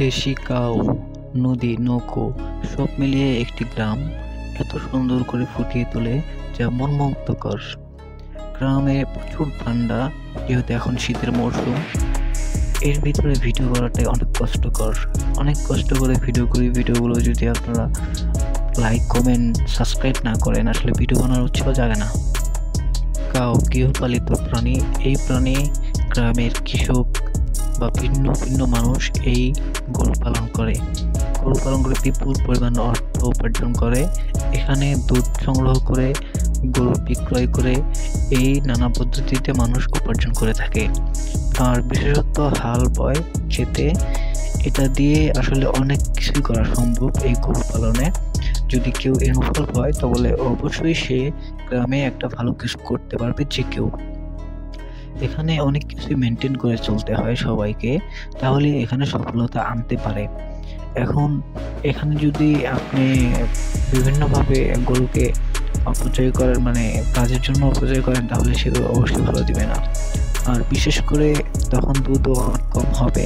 দেশি কাউ, নদী, নৌকো সব মিলিয়ে একটি গ্রাম এত সুন্দর করে ফুটিয়ে তোলে যা মনমুগ্ধকর। গ্রামে প্রচুর ঠান্ডা, যেহেতু এখন শীতের মরশুম। এর ভিতরে ভিডিও করাটাই অনেক কষ্টকর। অনেক কষ্ট করে ভিডিও করি। ভিডিওগুলো যদি আপনারা লাইক, কমেন্ট, সাবস্ক্রাইব না করেন, আসলে ভিডিও বানানোর উৎসাহ জাগে না। কাউ গৃহপালিত প্রাণী। এই প্রাণী গ্রামের কৃষক বা ভিন্ন ভিন্ন মানুষ এই গরু পালন করে। গরু পালন করে বিপুল পরিমাণ অর্থ উপার্জন করে। এখানে দুধ সংগ্রহ করে, গরু বিক্রয় করে এই নানা পদ্ধতিতে মানুষ উপার্জন করে থাকে। আর বিশেষত হাল বয় খেতে, এটা দিয়ে আসলে অনেক কিছুই করা সম্ভব এই গরু পালনে। যদি কেউ ইনভলভ হয় তাহলে অবশ্যই সে গ্রামে একটা ভালো কিছু করতে পারবে যে কেউ। এখানে অনেক কিছুই মেনটেন করে চলতে হয় সবাইকে, তাহলে এখানে সফলতা আনতে পারে। এখন এখানে যদি আপনি বিভিন্নভাবে গরুকে অপচয় করেন, মানে কাজের জন্য অপচয় করেন, তাহলে সে অবশ্যই ভালো দিবে না। আর বিশেষ করে তখন দুধও কম হবে,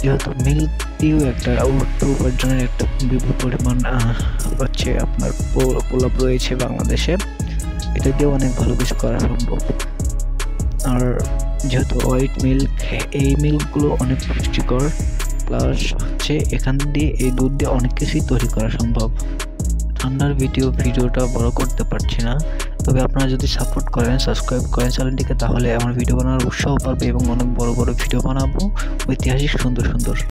যেহেতু মিল্ক দিয়েও একটা অর্থ উপার্জনের একটা বিপুল পরিমাণ হচ্ছে আপনার প্রলাপ রয়েছে বাংলাদেশে। এটা দিয়েও অনেক ভালো কিছু করা সম্ভব। আর যেহেতু হোয়াইট মিল্ক, এই মিল্কগুলো অনেক পুষ্টিকর, প্লাস হচ্ছে এখান দিয়ে এই দুধ দিয়ে অনেক কিছুই তৈরি করা সম্ভব। ঠান্ডার ভিডিওটা বড় করতে পারছি না, তবে আপনারা যদি সাপোর্ট করেন, সাবস্ক্রাইব করেন চ্যানেলটিকে, তাহলে আমার ভিডিও বানানোর উৎসাহ পাবে এবং অনেক বড় বড় ভিডিও বানাবো, ঐতিহাসিক সুন্দর সুন্দর।